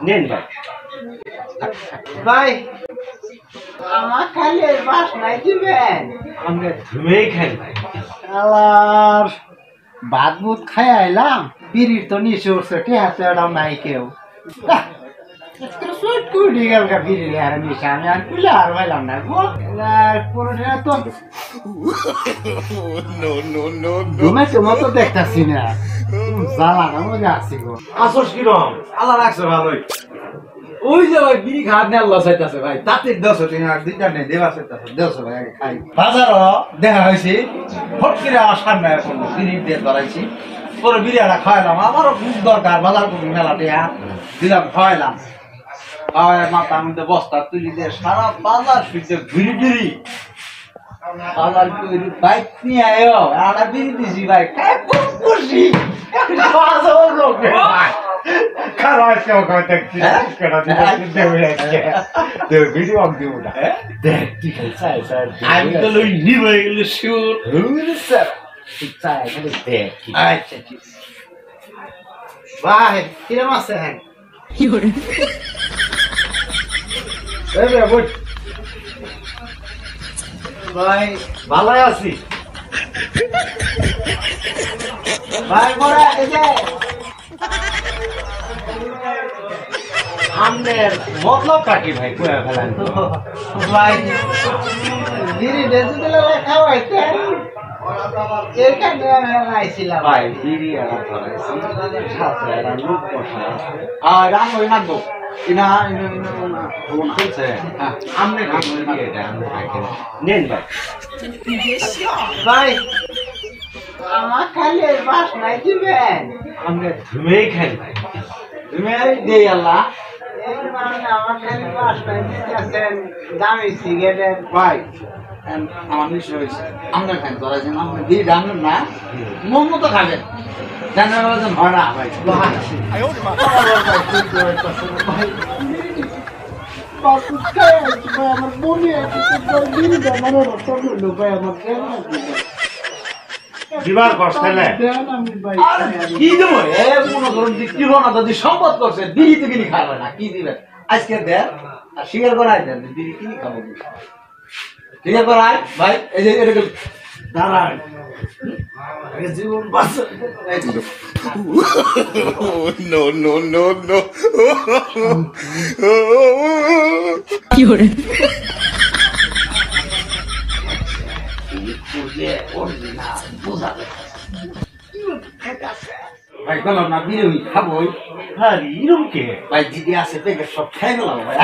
নেন ভাই। ভাই আমার খালি বাস নাই দিবেন, আমরা ধুমেই খাই ভাই। আলার ভাত বুত খাই আইলাম, বিড়ির তো নিচে উঠছে, টেহাতে এটাও নাই কেউ। দেখতেছি না জ্বালা মজা আসছি গো। আসস কিরম আল্লাহ রাখছে ভালোই। ওই যে ভাই বিড়ি খাওয়ার নিয়ে আল্লাহ চাইতেছে ভাই, তাতে 10 আর 2টা নেই দেওয়া চাইতেছে, 10 ভাই আগে খাই। বাজারও দেখা হয়েছে ফট করে আমার সামনে এখন বিড়ি দিয়ে ধরাইছি, পরে বিড়িটা খাওয়াইলাম। আমারও খুব দরকার, বাজার করবো মেলাতে দিলাম, খাওয়াইলাম। খাওয়াই মাথার মধ্যে বস্তা তুলি দিয়ে সারা বাজার শুইতে ঘুরি ঘুরি বাজার করে বাইক নিয়ে আয়ো একটা বিড়ি দিছি ভাই, খাই খুব খুশি। আমি তো নিব এগুলো শিওর। ভাই কিরম আছেন? ভাই ভালো আছি ভাই। মোরা এই যে আমনের মতলবটা কি ভাই কয়ে ফেলেন তো ভাই। বিড়ি বেঁচে দিলে খাওয়াইতেন, এখানে আইছিলাম ভাই। বিড়ি সাথে লোক বসা আর রান্না নাগবো ইনা আমনে নেন ভাই। ভাই আমার খালি বাস নাই দিবেন, আমরা ধুমেই খাই ভাই। ধুমে দেই আল্লাহ। আমার খালি বাস নাই দিতেছেন দামি সিগারেট ভাই। আমার নিশ্চয় হয়েছে আমরা খান ধরাছেন, আমরা দিয়ে জানেন না মন মতো খাবেন, জানার হয় না ভাই। আমার মনে দিবার কষ্ট কি দেবো মনে করুন কি না যদি সম্পদ করছে বিড়ি তো কিনি খাবে না, কি দিবেন আজকে দেন আর স্বীকার করাই দেন বিড়ি কিনি খাবো। স্বীকার করাই ভাই। এই যে এটা দাঁড়ান জীবন no, no, no, no. কি করে ভাই বললাম না বিড়ি খাবোই। হ্যাঁ এরকম কে ভাই দিদি আছে পেকে সব খাই গেলাম ভাই।